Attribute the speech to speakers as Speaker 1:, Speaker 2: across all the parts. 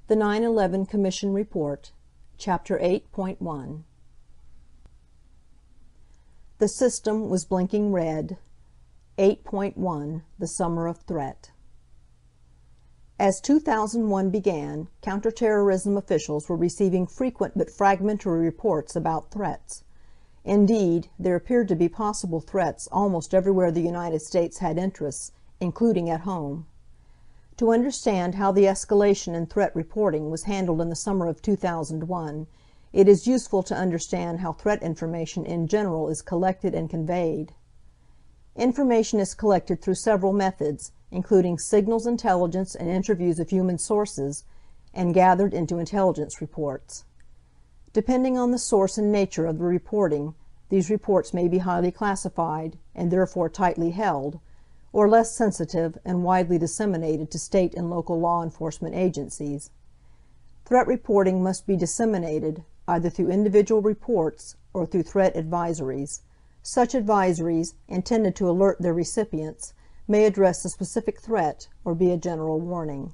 Speaker 1: The 9/11 Commission Report, Chapter 8.1. The system was blinking red. 8.1 The Summer of Threat. As 2001 began, counterterrorism officials were receiving frequent but fragmentary reports about threats. Indeed, there appeared to be possible threats almost everywhere the United States had interests, including at home. To understand how the escalation in threat reporting was handled in the summer of 2001, it is useful to understand how threat information in general is collected and conveyed. Information is collected through several methods, including signals intelligence and interviews of human sources, and gathered into intelligence reports. Depending on the source and nature of the reporting, these reports may be highly classified, and therefore tightly held, or less sensitive and widely disseminated to state and local law enforcement agencies. Threat reporting must be disseminated either through individual reports or through threat advisories. Such advisories, intended to alert their recipients, may address a specific threat or be a general warning.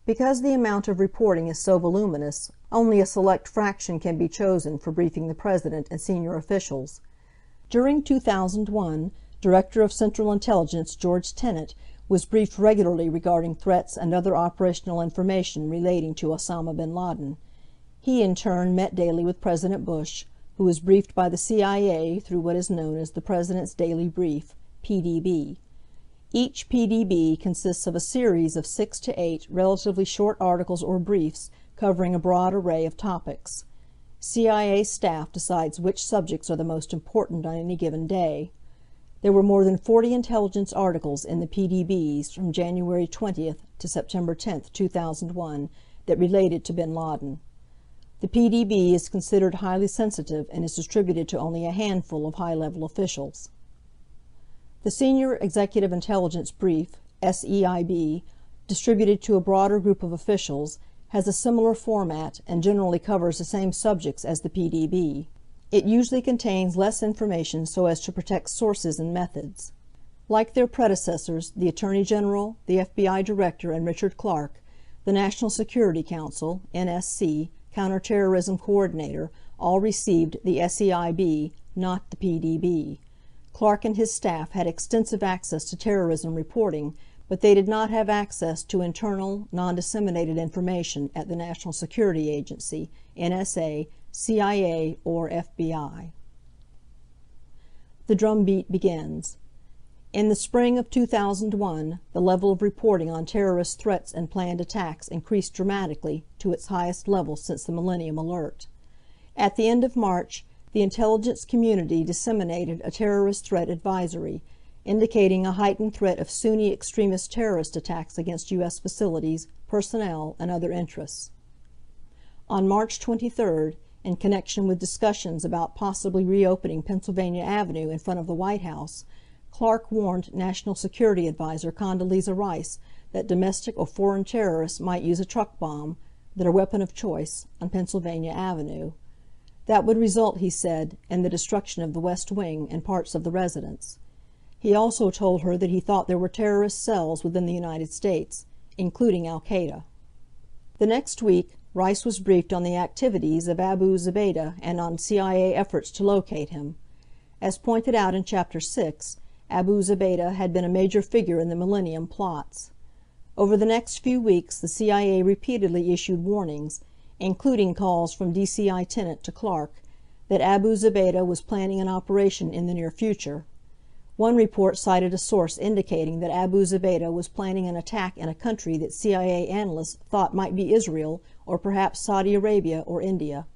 Speaker 1: Because the amount of reporting is so voluminous, only a select fraction can be chosen for briefing the President and senior officials. During 2001, Director of Central Intelligence George Tenet was briefed regularly regarding threats and other operational information relating to Osama bin Laden. He in turn met daily with President Bush, who was briefed by the CIA through what is known as the President's Daily Brief, PDB. Each PDB consists of a series of 6 to 8 relatively short articles or briefs covering a broad array of topics. CIA staff decides which subjects are the most important on any given day. There were more than 40 intelligence articles in the PDBs from January 20th to September 10th, 2001 that related to bin Laden. The PDB is considered highly sensitive and is distributed to only a handful of high-level officials. The Senior Executive Intelligence Brief, SEIB, distributed to a broader group of officials, has a similar format and generally covers the same subjects as the PDB. It usually contains less information so as to protect sources and methods. Like their predecessors, the Attorney General, the FBI Director, and Richard Clarke, the National Security Council, NSC, Counterterrorism Coordinator, all received the SEIB, not the PDB. Clarke and his staff had extensive access to terrorism reporting, but they did not have access to internal, non-disseminated information at the National Security Agency, NSA, CIA, or FBI. The drumbeat begins. In the spring of 2001, the level of reporting on terrorist threats and planned attacks increased dramatically to its highest level since the Millennium Alert. At the end of March, the intelligence community disseminated a terrorist threat advisory, indicating a heightened threat of Sunni extremist terrorist attacks against U.S. facilities, personnel, and other interests. On March 23rd, in connection with discussions about possibly reopening Pennsylvania Avenue in front of the White House, Clarke warned National Security Advisor Condoleezza Rice that domestic or foreign terrorists might use a truck bomb, their weapon of choice, on Pennsylvania Avenue. That would result, he said, in the destruction of the West Wing and parts of the residence. He also told her that he thought there were terrorist cells within the United States, including Al-Qaeda. The next week, Rice was briefed on the activities of Abu Zubaydah and on CIA efforts to locate him. As pointed out in Chapter 6, Abu Zubaydah had been a major figure in the Millennium plots. Over the next few weeks, the CIA repeatedly issued warnings, including calls from DCI Tenet to Clarke, that Abu Zubaydah was planning an operation in the near future. One report cited a source indicating that Abu Zubaydah was planning an attack in a country that CIA analysts thought might be Israel or perhaps Saudi Arabia or India.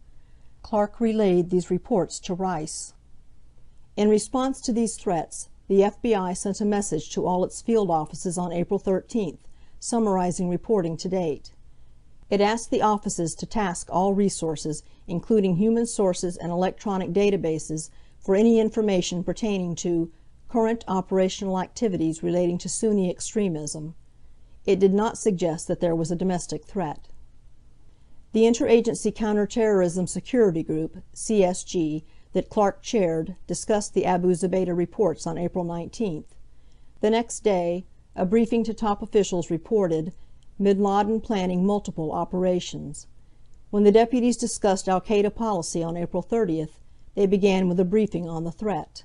Speaker 1: Clarke relayed these reports to Rice. In response to these threats, the FBI sent a message to all its field offices on April 13th, summarizing reporting to date. It asked the offices to task all resources, including human sources and electronic databases, for any information pertaining to current operational activities relating to Sunni extremism. It did not suggest that there was a domestic threat. The Interagency Counterterrorism Security Group, CSG, that Clarke chaired, discussed the Abu Zubaydah reports on April 19th. The next day, a briefing to top officials reported, bin Laden planning multiple operations. When the deputies discussed al-Qaeda policy on April 30th, they began with a briefing on the threat.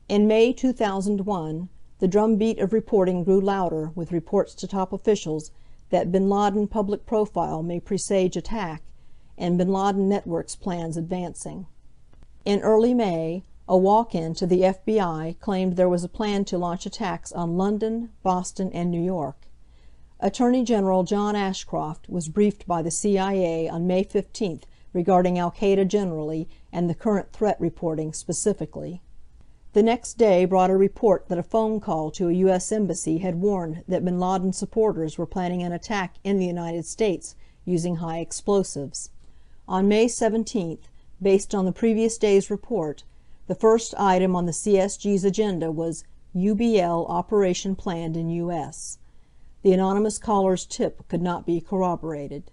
Speaker 1: In May 2001, the drumbeat of reporting grew louder with reports to top officials that bin Laden public profile may presage attack, and bin Laden network's plans advancing. In early May, a walk-in to the FBI claimed there was a plan to launch attacks on London, Boston, and New York. Attorney General John Ashcroft was briefed by the CIA on May 15th regarding al-Qaeda generally and the current threat reporting specifically. The next day brought a report that a phone call to a U.S. embassy had warned that bin Laden supporters were planning an attack in the United States using high explosives. On May 17th, based on the previous day's report, the first item on the CSG's agenda was UBL operation planned in U.S. The anonymous caller's tip could not be corroborated.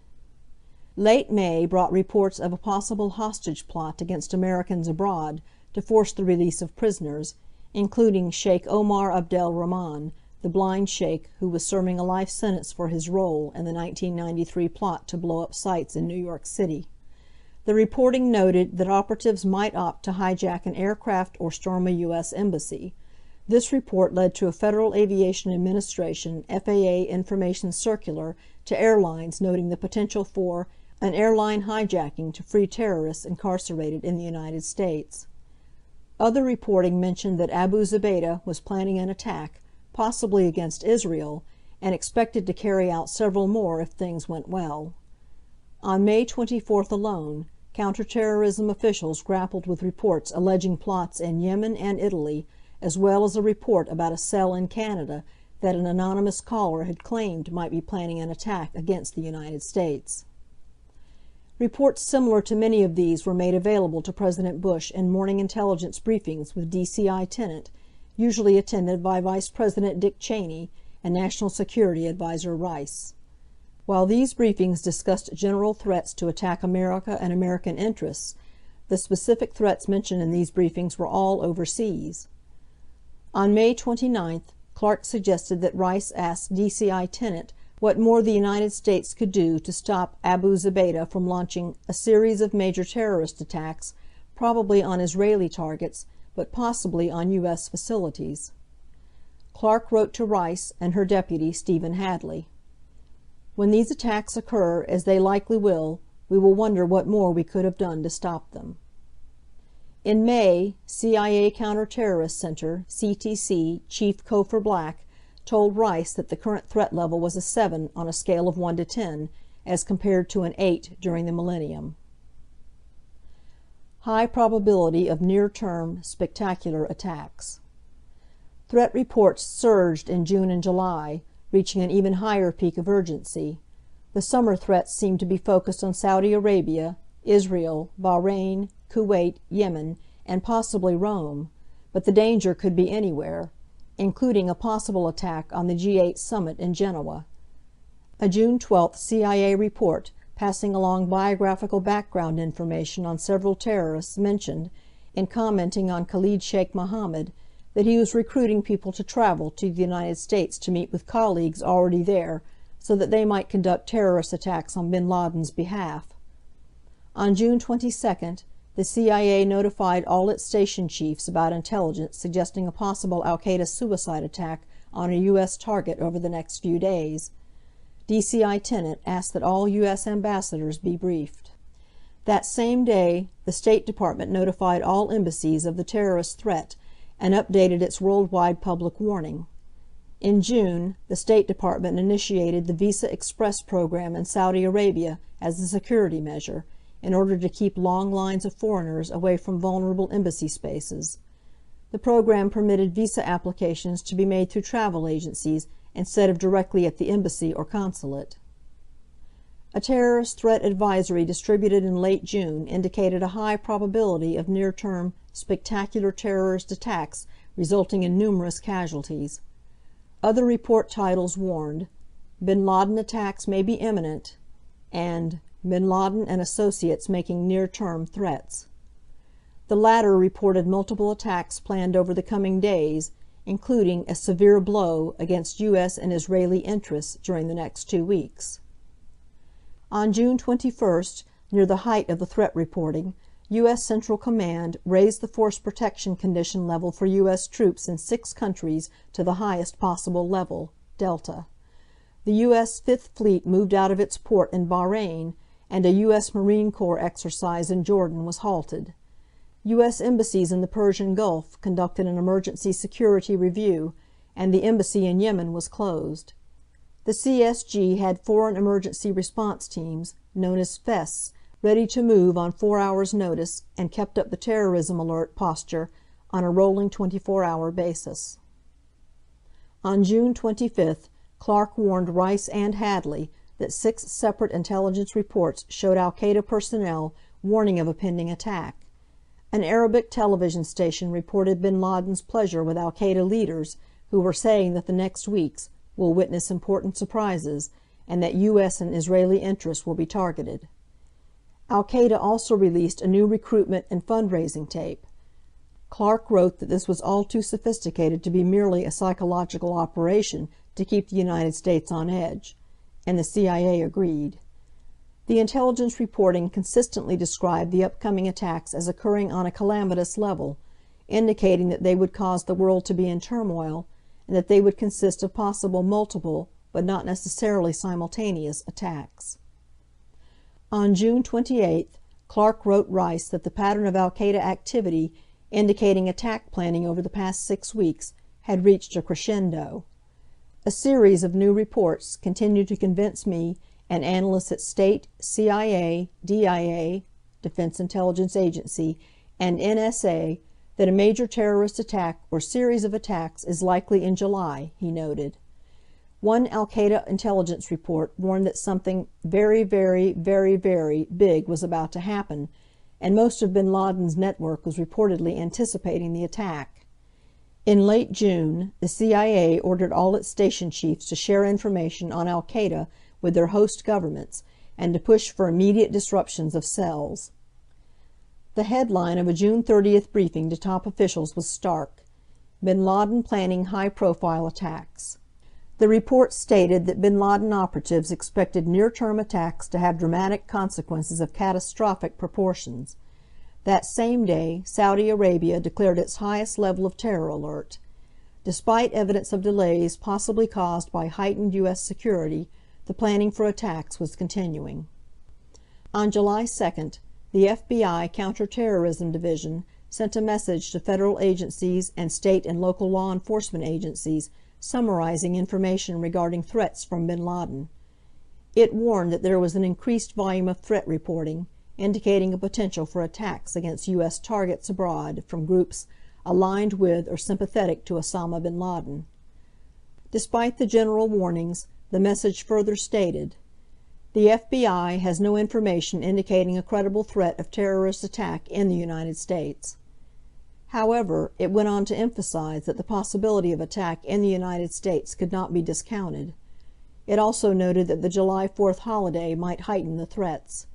Speaker 1: Late May brought reports of a possible hostage plot against Americans abroad to force the release of prisoners, including Sheikh Omar Abdel Rahman, the blind sheikh who was serving a life sentence for his role in the 1993 plot to blow up sites in New York City. The reporting noted that operatives might opt to hijack an aircraft or storm a U.S. embassy. This report led to a Federal Aviation Administration (FAA) information circular to airlines noting the potential for an airline hijacking to free terrorists incarcerated in the United States. Other reporting mentioned that Abu Zubaydah was planning an attack, possibly against Israel, and expected to carry out several more if things went well. On May 24th alone, counterterrorism officials grappled with reports alleging plots in Yemen and Italy, as well as a report about a cell in Canada that an anonymous caller had claimed might be planning an attack against the United States. Reports similar to many of these were made available to President Bush in morning intelligence briefings with DCI Tenet, usually attended by Vice President Dick Cheney and National Security Advisor Rice. While these briefings discussed general threats to attack America and American interests, the specific threats mentioned in these briefings were all overseas. On May 29th, Clark suggested that Rice ask DCI Tenet what more the United States could do to stop Abu Zubaydah from launching a series of major terrorist attacks, probably on Israeli targets, but possibly on U.S. facilities. Clark wrote to Rice and her deputy, Stephen Hadley. When these attacks occur, as they likely will, we will wonder what more we could have done to stop them. In May, CIA Counterterrorist Center, CTC, Chief Cofer Black told Rice that the current threat level was a 7 on a scale of 1 to 10, as compared to an 8 during the millennium. High probability of near-term, spectacular attacks. Threat reports surged in June and July, reaching an even higher peak of urgency. The summer threats seemed to be focused on Saudi Arabia, Israel, Bahrain, Kuwait, Yemen, and possibly Rome, but the danger could be anywhere, including a possible attack on the G8 summit in Genoa. A June 12th CIA report, passing along biographical background information on several terrorists, mentioned, in commenting on Khalid Sheikh Mohammed, that he was recruiting people to travel to the United States to meet with colleagues already there so that they might conduct terrorist attacks on bin Laden's behalf. On June 22nd, the CIA notified all its station chiefs about intelligence suggesting a possible al-Qaeda suicide attack on a U.S. target over the next few days. DCI Tenet asked that all U.S. ambassadors be briefed. That same day, the State Department notified all embassies of the terrorist threat and updated its worldwide public warning. In June, the State Department initiated the Visa Express program in Saudi Arabia as a security measure, in order to keep long lines of foreigners away from vulnerable embassy spaces. The program permitted visa applications to be made through travel agencies instead of directly at the embassy or consulate. A terrorist threat advisory distributed in late June indicated a high probability of near-term, spectacular terrorist attacks resulting in numerous casualties. Other report titles warned, "Bin Laden attacks may be imminent," and "Bin Laden and associates making near-term threats." The latter reported multiple attacks planned over the coming days, including a severe blow against U.S. and Israeli interests during the next 2 weeks. On June 21st, near the height of the threat reporting, U.S. Central Command raised the force protection condition level for U.S. troops in 6 countries to the highest possible level, Delta. The U.S. Fifth Fleet moved out of its port in Bahrain, and a U.S. Marine Corps exercise in Jordan was halted. U.S. embassies in the Persian Gulf conducted an emergency security review, and the embassy in Yemen was closed. The CSG had foreign emergency response teams, known as FES, ready to move on 4 hours' notice, and kept up the terrorism alert posture on a rolling 24-hour basis. On June 25th, Clark warned Rice and Hadley that 6 separate intelligence reports showed al-Qaeda personnel warning of a pending attack. An Arabic television station reported bin Laden's pleasure with al-Qaeda leaders, who were saying that the next weeks will witness important surprises and that U.S. and Israeli interests will be targeted. Al-Qaeda also released a new recruitment and fundraising tape. Clark wrote that this was all too sophisticated to be merely a psychological operation to keep the United States on edge, and the CIA agreed. The intelligence reporting consistently described the upcoming attacks as occurring on a calamitous level, indicating that they would cause the world to be in turmoil, and that they would consist of possible multiple, but not necessarily simultaneous, attacks. On June 28th, Clark wrote Rice that the pattern of al-Qaeda activity indicating attack planning over the past 6 weeks had reached a crescendo. A series of new reports continued to convince me and analysts at State, CIA, DIA, Defense Intelligence Agency, and NSA that a major terrorist attack or series of attacks is likely in July, he noted. One al-Qaeda intelligence report warned that something very, very, very, very big was about to happen, and most of bin Laden's network was reportedly anticipating the attack. In late June, the CIA ordered all its station chiefs to share information on al-Qaeda with their host governments and to push for immediate disruptions of cells. The headline of a June 30th briefing to top officials was stark: Bin Laden planning high-profile attacks. The report stated that bin Laden operatives expected near-term attacks to have dramatic consequences of catastrophic proportions. That same day, Saudi Arabia declared its highest level of terror alert. Despite evidence of delays possibly caused by heightened U.S. security, the planning for attacks was continuing. On July 2nd, the FBI Counterterrorism Division sent a message to federal agencies and state and local law enforcement agencies summarizing information regarding threats from bin Laden. It warned that there was an increased volume of threat reporting, indicating a potential for attacks against U.S. targets abroad from groups aligned with or sympathetic to Osama bin Laden. Despite the general warnings, the message further stated, "The FBI has no information indicating a credible threat of terrorist attack in the United States." However, it went on to emphasize that the possibility of attack in the United States could not be discounted. It also noted that the July 4th holiday might heighten the threats.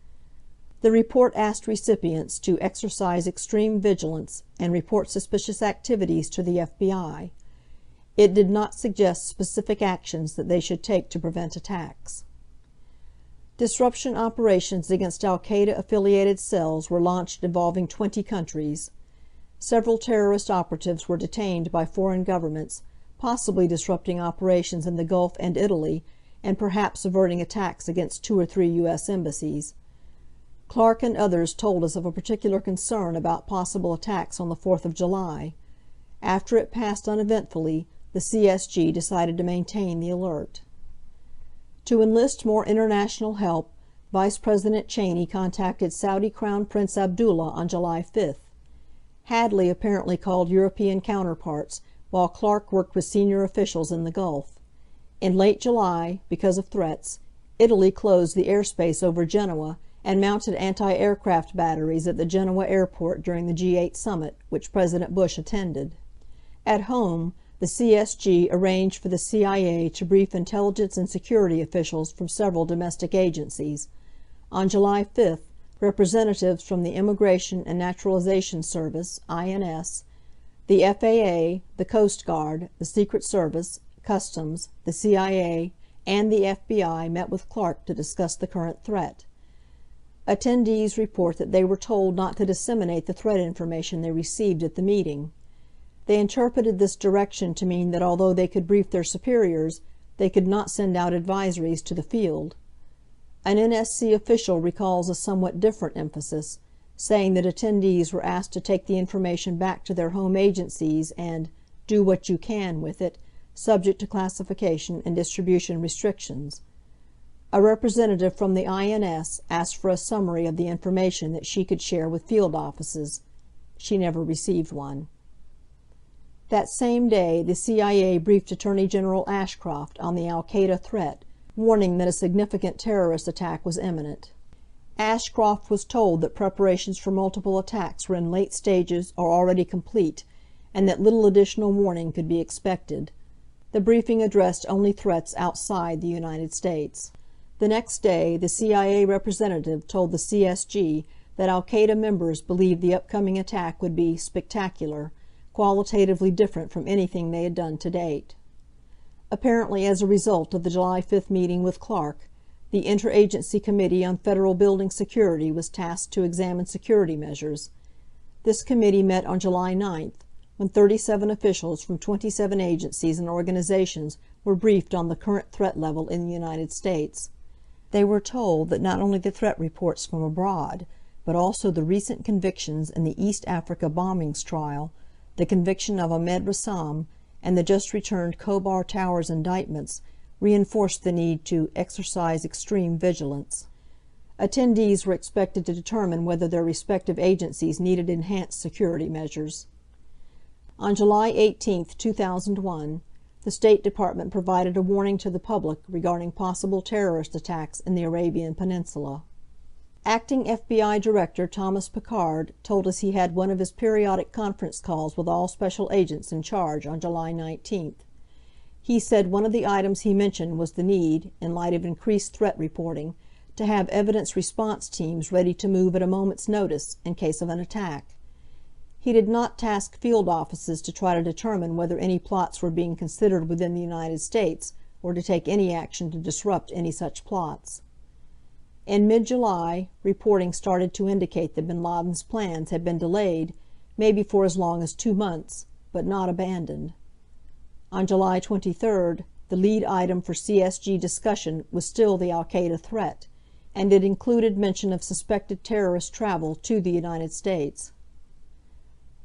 Speaker 1: The report asked recipients to exercise extreme vigilance and report suspicious activities to the FBI. It did not suggest specific actions that they should take to prevent attacks. Disruption operations against al-Qaeda-affiliated cells were launched involving 20 countries. Several terrorist operatives were detained by foreign governments, possibly disrupting operations in the Gulf and Italy, and perhaps averting attacks against 2 or 3 U.S. embassies. Clark and others told us of a particular concern about possible attacks on the 4th of July. After it passed uneventfully, the CSG decided to maintain the alert. To enlist more international help, Vice President Cheney contacted Saudi Crown Prince Abdullah on July 5th. Hadley apparently called European counterparts, while Clark worked with senior officials in the Gulf. In late July, because of threats, Italy closed the airspace over Genoa and mounted anti-aircraft batteries at the Genoa airport during the G8 summit, which President Bush attended. At home, the CSG arranged for the CIA to brief intelligence and security officials from several domestic agencies. On July 5th, representatives from the Immigration and Naturalization Service, INS, The FAA, the Coast Guard, the Secret Service, Customs, the CIA, and the FBI met with Clark to discuss the current threat. Attendees report that they were told not to disseminate the threat information they received at the meeting. They interpreted this direction to mean that although they could brief their superiors, they could not send out advisories to the field. An NSC official recalls a somewhat different emphasis, saying that attendees were asked to take the information back to their home agencies and "do what you can" with it, subject to classification and distribution restrictions. A representative from the INS asked for a summary of the information that she could share with field offices. She never received one. That same day, the CIA briefed Attorney General Ashcroft on the al-Qaeda threat, warning that a significant terrorist attack was imminent. Ashcroft was told that preparations for multiple attacks were in late stages or already complete, and that little additional warning could be expected. The briefing addressed only threats outside the United States. The next day, the CIA representative told the CSG that al-Qaeda members believed the upcoming attack would be spectacular, qualitatively different from anything they had done to date. Apparently as a result of the July 5th meeting with Clark, the Interagency Committee on Federal Building Security was tasked to examine security measures. This committee met on July 9th, when 37 officials from 27 agencies and organizations were briefed on the current threat level in the United States. They were told that not only the threat reports from abroad, but also the recent convictions in the East Africa bombings trial, the conviction of Ahmed Rassam, and the just-returned Khobar Towers indictments reinforced the need to exercise extreme vigilance. Attendees were expected to determine whether their respective agencies needed enhanced security measures. On July 18, 2001, the State Department provided a warning to the public regarding possible terrorist attacks in the Arabian Peninsula. Acting FBI Director Thomas Pickard told us he had one of his periodic conference calls with all special agents in charge on July 19th. He said one of the items he mentioned was the need, in light of increased threat reporting, to have evidence response teams ready to move at a moment's notice in case of an attack. He did not task field offices to try to determine whether any plots were being considered within the United States or to take any action to disrupt any such plots. In mid-July, reporting started to indicate that bin Laden's plans had been delayed, maybe for as long as 2 months, but not abandoned. On July 23rd, the lead item for CSG discussion was still the al-Qaeda threat, and it included mention of suspected terrorist travel to the United States.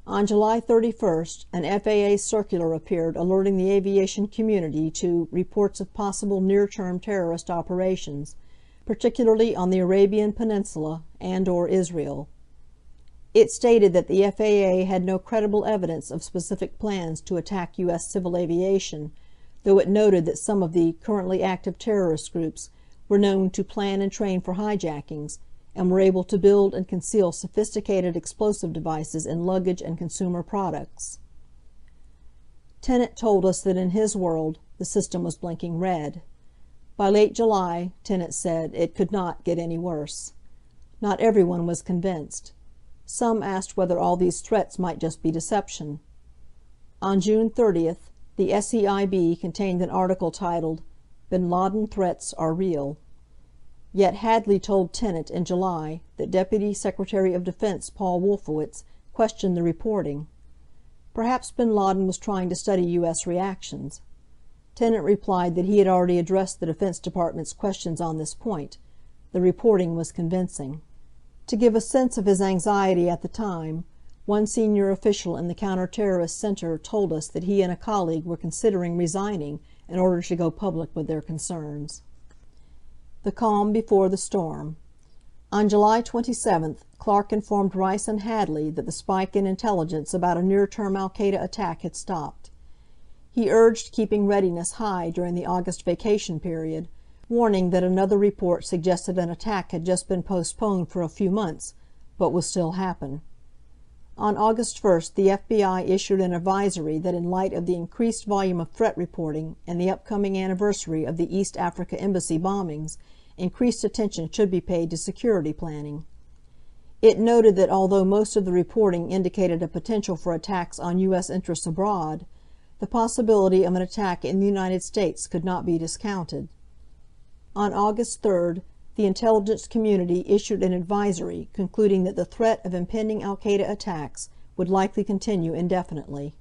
Speaker 1: On July 31st, an FAA circular appeared alerting the aviation community to reports of possible near-term terrorist operations, particularly on the Arabian Peninsula and/or Israel. It stated that the FAA had no credible evidence of specific plans to attack U.S. civil aviation, though it noted that some of the currently active terrorist groups were known to plan and train for hijackings, and were able to build and conceal sophisticated explosive devices in luggage and consumer products. Tennant told us that in his world the system was blinking red. By late July, Tennant said, it could not get any worse. Not everyone was convinced. Some asked whether all these threats might just be deception. On June 30th, the SEIB contained an article titled, "Bin Laden Threats Are Real." Yet Hadley told Tennant in July that Deputy Secretary of Defense Paul Wolfowitz questioned the reporting. Perhaps bin Laden was trying to study U.S. reactions. Tennant replied that he had already addressed the Defense Department's questions on this point. The reporting was convincing. To give a sense of his anxiety at the time, one senior official in the Counter-Terrorist Center told us that he and a colleague were considering resigning in order to go public with their concerns. The calm before the storm. On July 27th, Clark informed Rice and Hadley that the spike in intelligence about a near-term al-Qaeda attack had stopped. He urged keeping readiness high during the August vacation period, warning that another report suggested an attack had just been postponed for a few months, but would still happen. On August 1st, the FBI issued an advisory that in light of the increased volume of threat reporting and the upcoming anniversary of the East Africa Embassy bombings, increased attention should be paid to security planning. It noted that although most of the reporting indicated a potential for attacks on U.S. interests abroad, the possibility of an attack in the United States could not be discounted. On August 3rd, the intelligence community issued an advisory concluding that the threat of impending al-Qaeda attacks would likely continue indefinitely.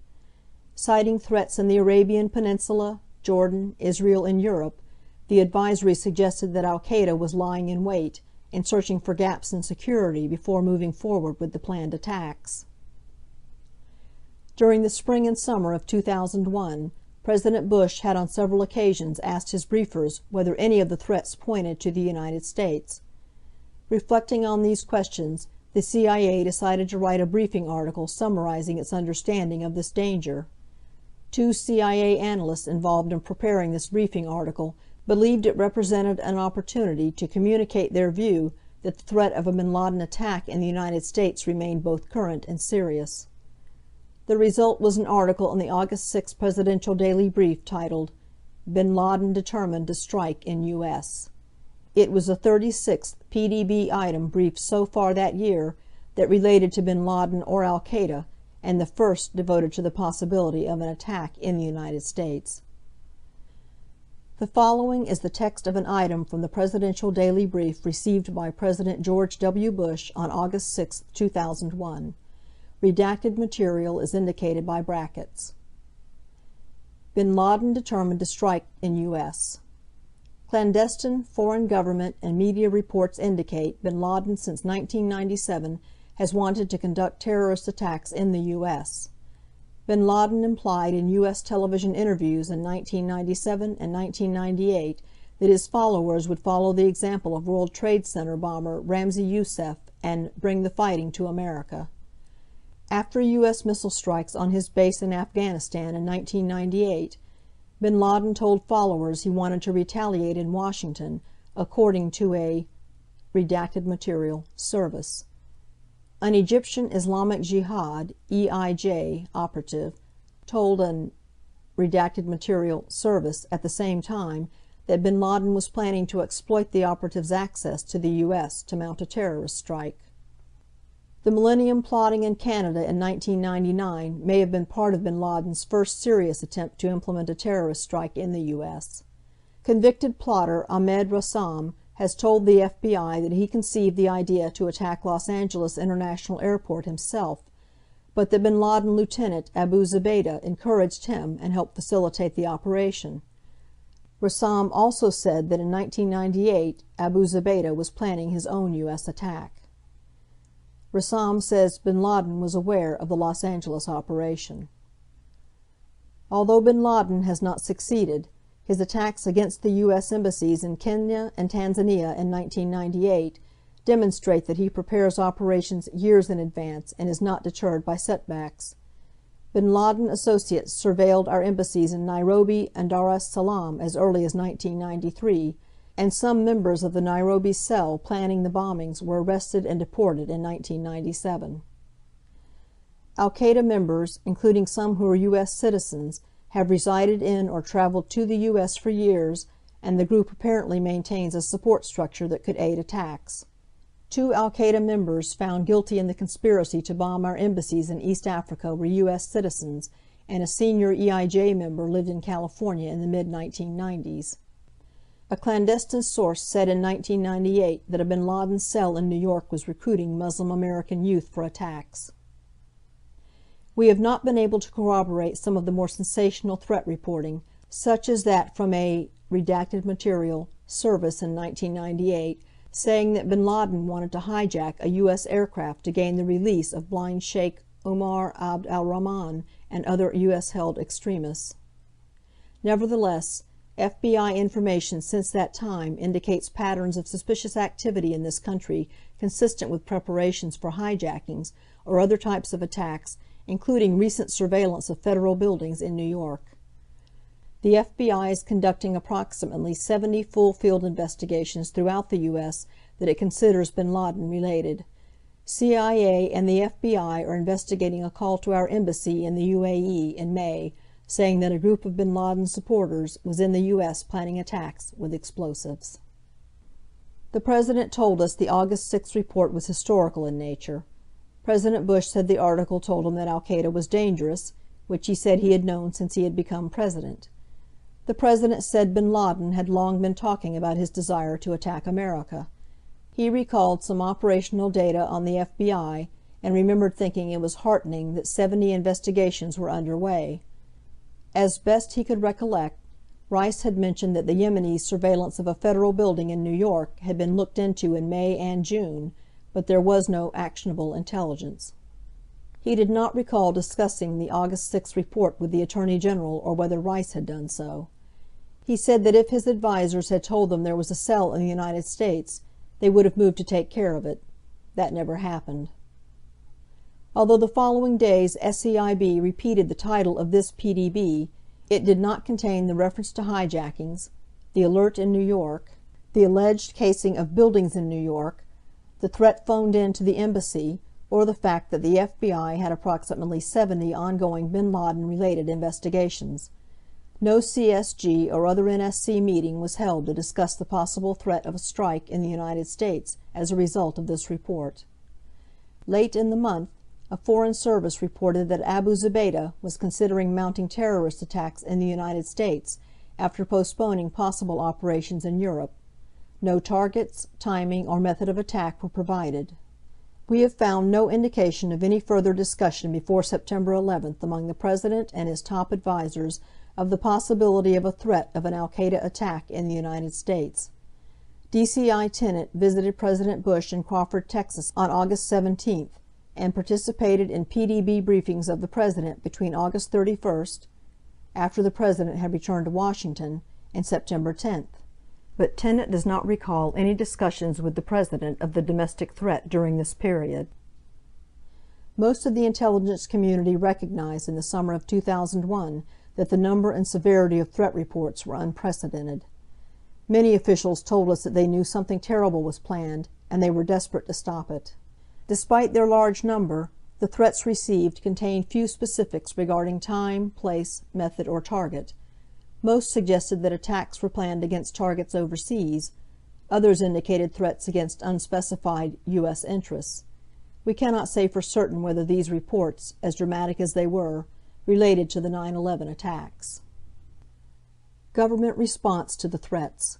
Speaker 1: Citing threats in the Arabian Peninsula, Jordan, Israel, and Europe, the advisory suggested that al-Qaeda was lying in wait and searching for gaps in security before moving forward with the planned attacks. During the spring and summer of 2001, President Bush had on several occasions asked his briefers whether any of the threats pointed to the United States. Reflecting on these questions, the CIA decided to write a briefing article summarizing its understanding of this danger. Two CIA analysts involved in preparing this briefing article believed it represented an opportunity to communicate their view that the threat of a bin Laden attack in the United States remained both current and serious. The result was an article in the August 6 Presidential Daily Brief titled, "Bin Laden Determined to Strike in U.S." It was the 36th PDB item briefed so far that year that related to bin Laden or al-Qaeda, and the first devoted to the possibility of an attack in the United States. The following is the text of an item from the Presidential Daily Brief received by President George W. Bush on August 6, 2001. Redacted material is indicated by brackets. Bin Laden determined to strike in U.S. Clandestine, foreign government, and media reports indicate bin Laden since 1997 has wanted to conduct terrorist attacks in the U.S. Bin Laden implied in U.S. television interviews in 1997 and 1998 that his followers would follow the example of World Trade Center bomber Ramzi Youssef and bring the fighting to America. After U.S. missile strikes on his base in Afghanistan in 1998, bin Laden told followers he wanted to retaliate in Washington, according to a redacted material service. An Egyptian Islamic Jihad (EIJ) operative told an redacted material service at the same time that bin Laden was planning to exploit the operative's access to the U.S. to mount a terrorist strike. The Millennium plotting in Canada in 1999 may have been part of bin Laden's first serious attempt to implement a terrorist strike in the U.S. Convicted plotter Ahmed Rassam has told the FBI that he conceived the idea to attack Los Angeles International Airport himself, but that bin Laden Lieutenant Abu Zubaydah encouraged him and helped facilitate the operation. Rassam also said that in 1998 Abu Zubaydah was planning his own U.S. attack. Rassam says bin Laden was aware of the Los Angeles operation. Although bin Laden has not succeeded, his attacks against the U.S. embassies in Kenya and Tanzania in 1998 demonstrate that he prepares operations years in advance and is not deterred by setbacks. Bin Laden associates surveilled our embassies in Nairobi and Dar es Salaam as early as 1993, and some members of the Nairobi cell planning the bombings were arrested and deported in 1997. Al-Qaeda members, including some who are U.S. citizens, have resided in or traveled to the U.S. for years, and the group apparently maintains a support structure that could aid attacks. Two Al-Qaeda members found guilty in the conspiracy to bomb our embassies in East Africa were U.S. citizens, and a senior EIJ member lived in California in the mid-1990s. A clandestine source said in 1998 that a bin Laden cell in New York was recruiting Muslim American youth for attacks. We have not been able to corroborate some of the more sensational threat reporting, such as that from a redacted material service in 1998, saying that bin Laden wanted to hijack a U.S. aircraft to gain the release of blind Sheikh Omar Abd al-Rahman and other U.S.-held extremists. Nevertheless, FBI information since that time indicates patterns of suspicious activity in this country consistent with preparations for hijackings or other types of attacks, including recent surveillance of federal buildings in New York. The FBI is conducting approximately 70 full-field investigations throughout the U.S. that it considers bin Laden related. CIA and the FBI are investigating a call to our embassy in the UAE in May, saying that a group of bin Laden supporters was in the U.S. planning attacks with explosives. The President told us the August 6th report was historical in nature. President Bush said the article told him that al-Qaeda was dangerous, which he said he had known since he had become President. The President said bin Laden had long been talking about his desire to attack America. He recalled some operational data on the FBI and remembered thinking it was heartening that 70 investigations were underway. As best he could recollect, Rice had mentioned that the Yemenis' surveillance of a federal building in New York had been looked into in May and June, but there was no actionable intelligence. He did not recall discussing the August 6th report with the Attorney General or whether Rice had done so. He said that if his advisers had told them there was a cell in the United States, they would have moved to take care of it. That never happened. Although the following days SEIB repeated the title of this PDB, it did not contain the reference to hijackings, the alert in New York, the alleged casing of buildings in New York, the threat phoned in to the embassy, or the fact that the FBI had approximately 70 ongoing bin Laden-related investigations. No CSG or other NSC meeting was held to discuss the possible threat of a strike in the United States as a result of this report. Late in the month, a foreign service reported that Abu Zubaydah was considering mounting terrorist attacks in the United States after postponing possible operations in Europe. No targets, timing, or method of attack were provided. We have found no indication of any further discussion before September 11th among the President and his top advisers of the possibility of a threat of an al-Qaeda attack in the United States. DCI Tenet visited President Bush in Crawford, Texas on August 17th and participated in PDB briefings of the President between August 31st, after the President had returned to Washington, and September 10th. But Tenet does not recall any discussions with the President of the domestic threat during this period. Most of the intelligence community recognized in the summer of 2001 that the number and severity of threat reports were unprecedented. Many officials told us that they knew something terrible was planned, and they were desperate to stop it. Despite their large number, the threats received contained few specifics regarding time, place, method, or target. Most suggested that attacks were planned against targets overseas. Others indicated threats against unspecified U.S. interests. We cannot say for certain whether these reports, as dramatic as they were, related to the 9/11 attacks. Government response to the threats.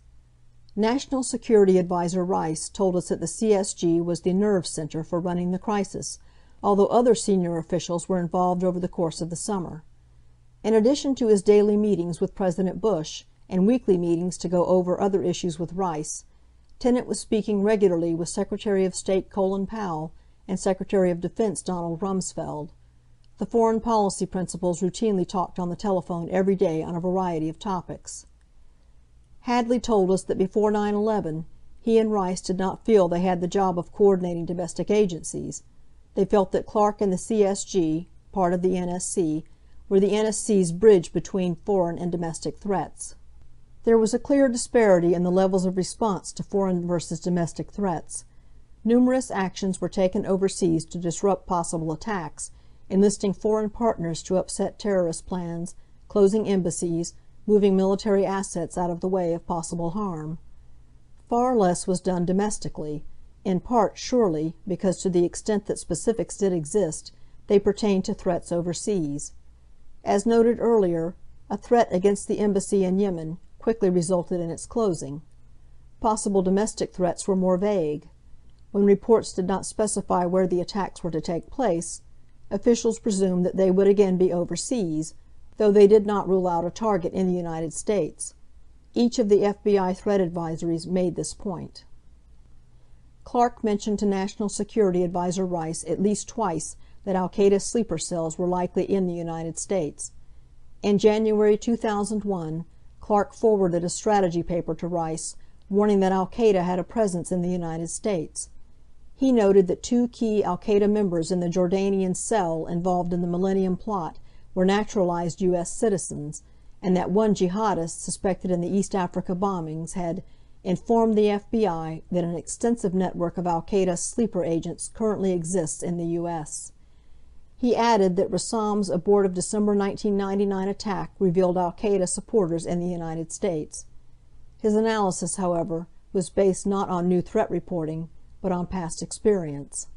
Speaker 1: National Security Advisor Rice told us that the CSG was the nerve center for running the crisis, although other senior officials were involved over the course of the summer. In addition to his daily meetings with President Bush and weekly meetings to go over other issues with Rice, Tenet was speaking regularly with Secretary of State Colin Powell and Secretary of Defense Donald Rumsfeld. The foreign policy principals routinely talked on the telephone every day on a variety of topics. Hadley told us that before 9/11, he and Rice did not feel they had the job of coordinating domestic agencies. They felt that Clark and the CSG, part of the NSC, were the NSC's bridge between foreign and domestic threats. There was a clear disparity in the levels of response to foreign versus domestic threats. Numerous actions were taken overseas to disrupt possible attacks, enlisting foreign partners to upset terrorist plans, closing embassies, moving military assets out of the way of possible harm. Far less was done domestically, in part, surely, because to the extent that specifics did exist, they pertained to threats overseas. As noted earlier, a threat against the embassy in Yemen quickly resulted in its closing. Possible domestic threats were more vague. When reports did not specify where the attacks were to take place, officials presumed that they would again be overseas, though they did not rule out a target in the United States. Each of the FBI threat advisories made this point. Clark mentioned to National Security Advisor Rice at least twice that al-Qaeda sleeper cells were likely in the United States. In January 2001, Clark forwarded a strategy paper to Rice warning that al-Qaeda had a presence in the United States. He noted that 2 key al-Qaeda members in the Jordanian cell involved in the Millennium Plot were naturalized U.S. citizens, and that one jihadist suspected in the East Africa bombings had informed the FBI that an extensive network of al-Qaeda sleeper agents currently exists in the U.S. He added that Rassam's abortive December 1999 attack revealed al-Qaeda supporters in the United States. His analysis, however, was based not on new threat reporting, but on past experience.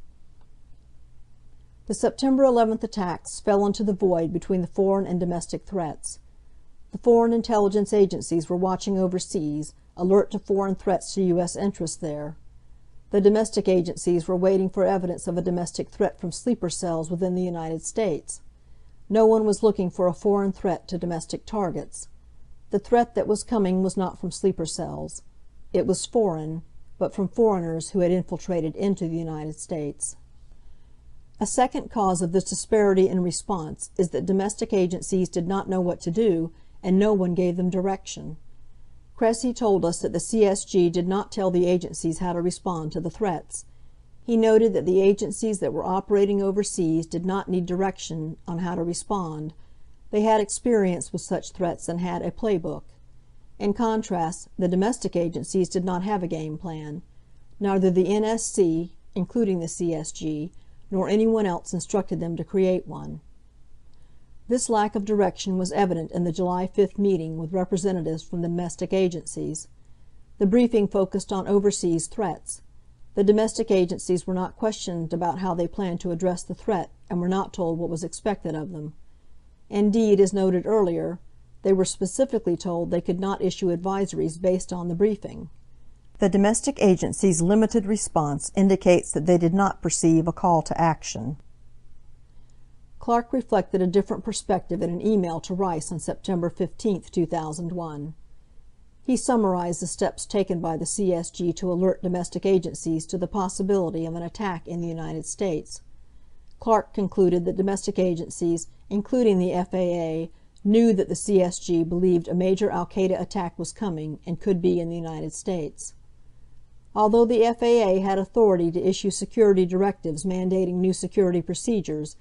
Speaker 1: The September 11th attacks fell into the void between the foreign and domestic threats. The foreign intelligence agencies were watching overseas, alert to foreign threats to U.S. interests there. The domestic agencies were waiting for evidence of a domestic threat from sleeper cells within the United States. No one was looking for a foreign threat to domestic targets. The threat that was coming was not from sleeper cells. It was foreign, but from foreigners who had infiltrated into the United States. A second cause of this disparity in response is that domestic agencies did not know what to do, and no one gave them direction. Cressy told us that the CSG did not tell the agencies how to respond to the threats. He noted that the agencies that were operating overseas did not need direction on how to respond. They had experience with such threats and had a playbook. In contrast, the domestic agencies did not have a game plan. Neither the NSC, including the CSG, nor anyone else instructed them to create one. This lack of direction was evident in the July 5th meeting with representatives from the domestic agencies. The briefing focused on overseas threats. The domestic agencies were not questioned about how they planned to address the threat and were not told what was expected of them. Indeed, as noted earlier, they were specifically told they could not issue advisories based on the briefing. The domestic agencies' limited response indicates that they did not perceive a call to action. Clark reflected a different perspective in an email to Rice on September 15, 2001. He summarized the steps taken by the CSG to alert domestic agencies to the possibility of an attack in the United States. Clark concluded that domestic agencies, including the FAA, knew that the CSG believed a major al-Qaeda attack was coming and could be in the United States. Although the FAA had authority to issue security directives mandating new security procedures,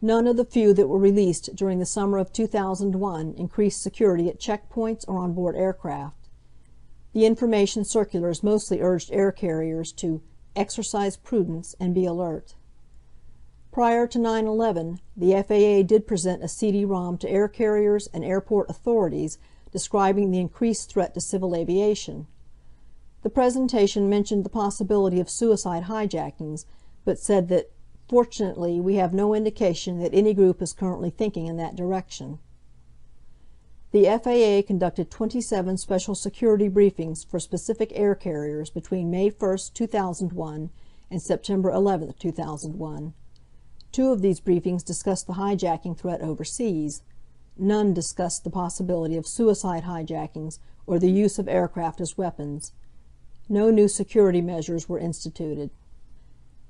Speaker 1: none of the few that were released during the summer of 2001 increased security at checkpoints or on board aircraft. The information circulars mostly urged air carriers to exercise prudence and be alert. Prior to 9/11, the FAA did present a CD-ROM to air carriers and airport authorities describing the increased threat to civil aviation. The presentation mentioned the possibility of suicide hijackings, but said that, fortunately, we have no indication that any group is currently thinking in that direction. The FAA conducted 27 special security briefings for specific air carriers between May 1, 2001 and September 11, 2001. Two of these briefings discussed the hijacking threat overseas. None discussed the possibility of suicide hijackings or the use of aircraft as weapons. No new security measures were instituted.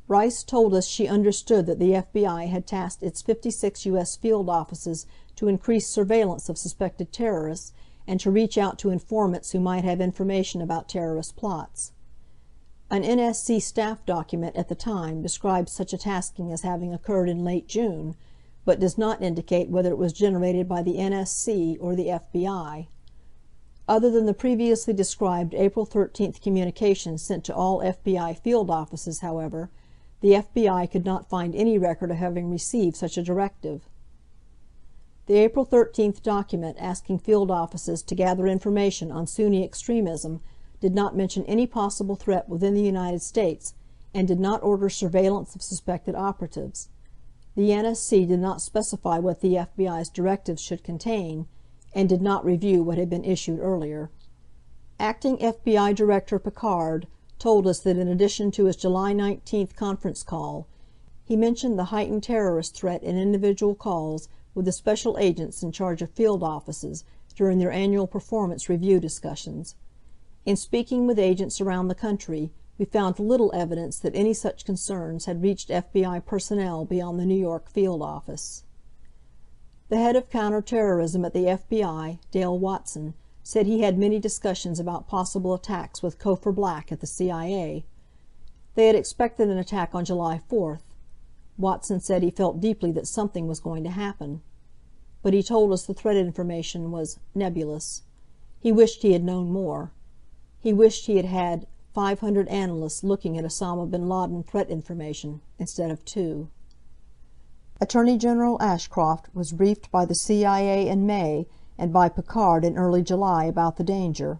Speaker 1: Rice told us she understood that the FBI had tasked its 56 U.S. field offices to increase surveillance of suspected terrorists and to reach out to informants who might have information about terrorist plots. An NSC staff document at the time describes such a tasking as having occurred in late June, but does not indicate whether it was generated by the NSC or the FBI. Other than the previously described April 13th communication sent to all FBI field offices, however, the FBI could not find any record of having received such a directive. The April 13th document asking field offices to gather information on Sunni extremism did not mention any possible threat within the United States and did not order surveillance of suspected operatives. The NSC did not specify what the FBI's directives should contain and did not review what had been issued earlier. Acting FBI Director Picard told us that in addition to his July 19th conference call, he mentioned the heightened terrorist threat in individual calls with the special agents in charge of field offices during their annual performance review discussions. In speaking with agents around the country, we found little evidence that any such concerns had reached FBI personnel beyond the New York field office. The head of counterterrorism at the FBI, Dale Watson, said he had many discussions about possible attacks with Cofer Black at the CIA. They had expected an attack on July 4th. Watson said he felt deeply that something was going to happen. But he told us the threat information was nebulous. He wished he had known more. He wished he had had 500 analysts looking at Osama bin Laden threat information instead of 2. Attorney General Ashcroft was briefed by the CIA in May and by Picard in early July about the danger.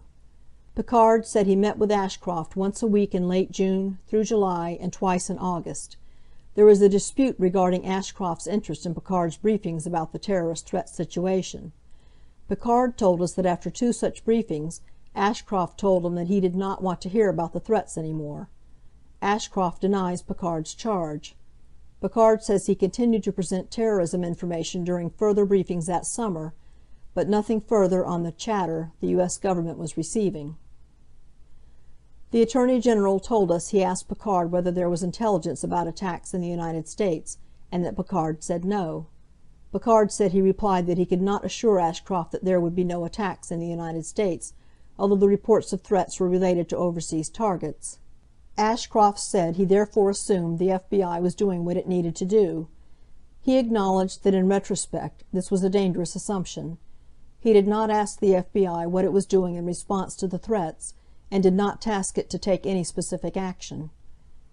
Speaker 1: Picard said he met with Ashcroft once a week in late June through July and twice in August. There was a dispute regarding Ashcroft's interest in Picard's briefings about the terrorist threat situation. Picard told us that after 2 such briefings, Ashcroft told him that he did not want to hear about the threats anymore. Ashcroft denies Picard's charge. Picard says he continued to present terrorism information during further briefings that summer, but nothing further on the chatter the U.S. government was receiving. The Attorney General told us he asked Picard whether there was intelligence about attacks in the United States, and that Picard said no. Picard said he replied that he could not assure Ashcroft that there would be no attacks in the United States, although the reports of threats were related to overseas targets. Ashcroft said he therefore assumed the FBI was doing what it needed to do. He acknowledged that in retrospect this was a dangerous assumption. He did not ask the FBI what it was doing in response to the threats, and did not task it to take any specific action.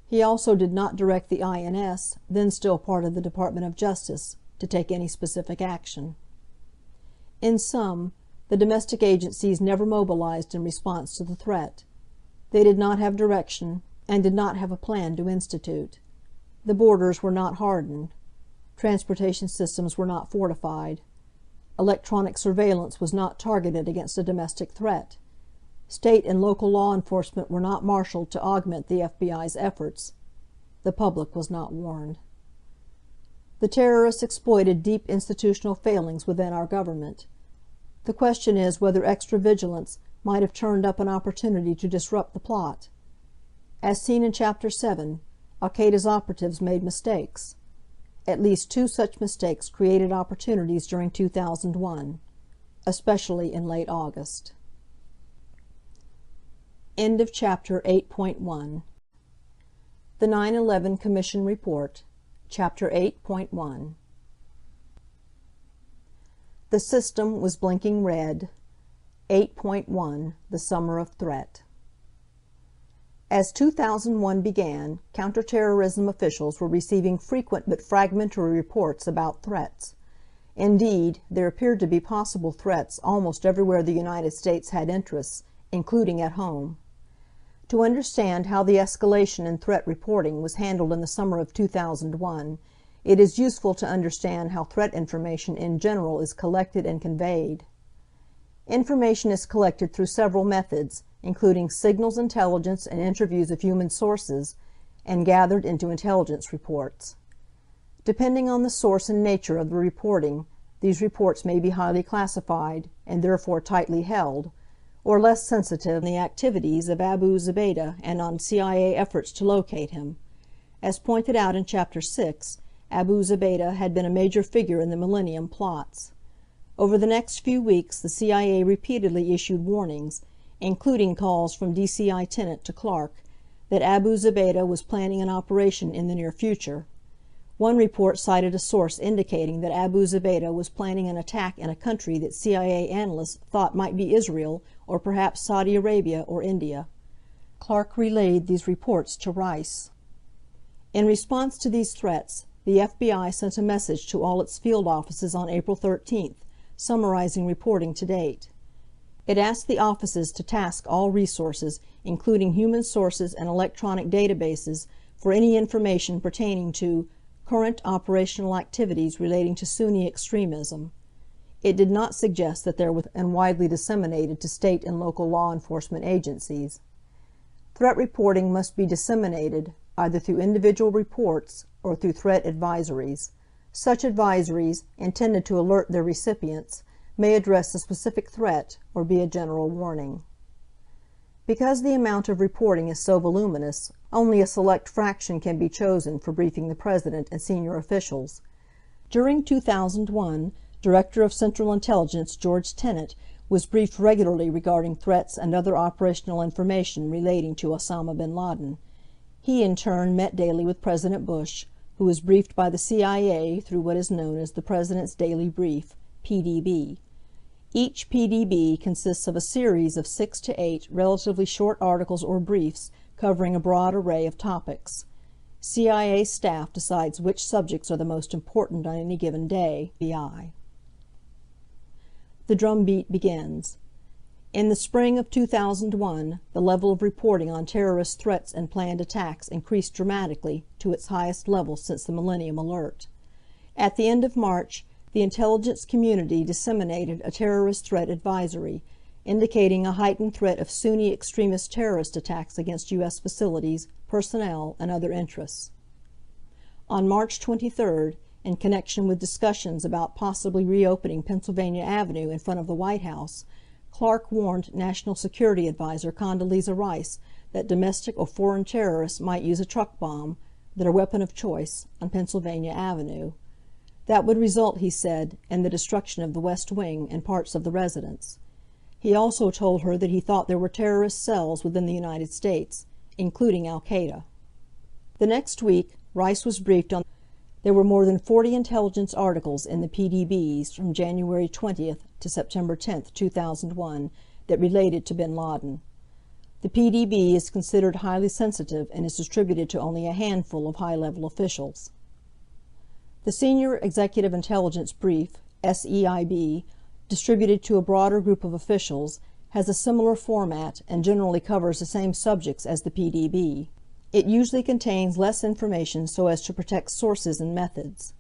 Speaker 1: He also did not direct the INS, then still part of the Department of Justice, to take any specific action. In sum, the domestic agencies never mobilized in response to the threat. They did not have direction, and did not have a plan to institute. The borders were not hardened. Transportation systems were not fortified. Electronic surveillance was not targeted against a domestic threat. State and local law enforcement were not marshaled to augment the FBI's efforts. The public was not warned. The terrorists exploited deep institutional failings within our government. The question is whether extra vigilance might have turned up an opportunity to disrupt the plot. As seen in Chapter 7, Al-Qaeda's operatives made mistakes. At least 2 such mistakes created opportunities during 2001, especially in late August. End of Chapter 8.1. The 9/11 Commission Report, Chapter 8.1. The system was blinking red. 8.1. The Summer of Threat. As 2001 began, counterterrorism officials were receiving frequent but fragmentary reports about threats. Indeed, there appeared to be possible threats almost everywhere the United States had interests, including at home. To understand how the escalation in threat reporting was handled in the summer of 2001, it is useful to understand how threat information in general is collected and conveyed. Information is collected through several methods, including signals intelligence and interviews of human sources, and gathered into intelligence reports. Depending on the source and nature of the reporting, these reports may be highly classified, and therefore tightly held, or less sensitive on the activities of Abu Zubaydah and on CIA efforts to locate him. As pointed out in Chapter 6, Abu Zubaydah had been a major figure in the Millennium plots. Over the next few weeks the CIA repeatedly issued warnings, including calls from DCI Tenet to Clark, that Abu Zubaydah was planning an operation in the near future. One report cited a source indicating that Abu Zubaydah was planning an attack in a country that CIA analysts thought might be Israel or perhaps Saudi Arabia or India. Clark relayed these reports to Rice. In response to these threats, the FBI sent a message to all its field offices on April 13th, summarizing reporting to date. It asked the offices to task all resources, including human sources and electronic databases, for any information pertaining to current operational activities relating to Sunni extremism. It did not suggest that there was and widely disseminated to state and local law enforcement agencies. Threat reporting must be disseminated either through individual reports or through threat advisories. Such advisories, intended to alert their recipients, may address a specific threat or be a general warning. Because the amount of reporting is so voluminous, only a select fraction can be chosen for briefing the President and senior officials. During 2001, Director of Central Intelligence George Tenet was briefed regularly regarding threats and other operational information relating to Osama bin Laden. He in turn met daily with President Bush, who was briefed by the CIA through what is known as the President's Daily Brief, PDB. Each PDB consists of a series of 6 to 8 relatively short articles or briefs covering a broad array of topics. CIA staff decides which subjects are the most important on any given day. The drumbeat begins. In the spring of 2001, the level of reporting on terrorist threats and planned attacks increased dramatically to its highest level since the Millennium Alert. At the end of March, the intelligence community disseminated a terrorist threat advisory, indicating a heightened threat of Sunni extremist terrorist attacks against U.S. facilities, personnel, and other interests. On March 23, in connection with discussions about possibly reopening Pennsylvania Avenue in front of the White House, Clark warned National Security Advisor Condoleezza Rice that domestic or foreign terrorists might use a truck bomb, their weapon of choice, on Pennsylvania Avenue. That would result, he said, in the destruction of the West Wing and parts of the residence. He also told her that he thought there were terrorist cells within the United States, including Al-Qaeda. The next week, Rice was briefed on. There were more than 40 intelligence articles in the PDBs from January 20th to September 10th, 2001, that related to bin Laden. The PDB is considered highly sensitive and is distributed to only a handful of high-level officials. The Senior Executive Intelligence Brief, SEIB, distributed to a broader group of officials, has a similar format and generally covers the same subjects as the PDB. It usually contains less information so as to protect sources and methods.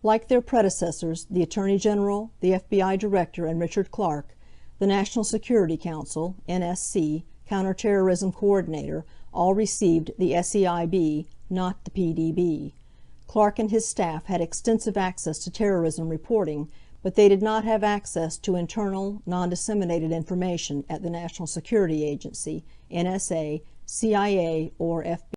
Speaker 1: Like their predecessors, the Attorney General, the FBI Director, and Richard Clark, the National Security Council, NSC, Counterterrorism Coordinator, all received the SEIB, not the PDB. Clark and his staff had extensive access to terrorism reporting, but they did not have access to internal, non-disseminated information at the National Security Agency, NSA, CIA, or FBI.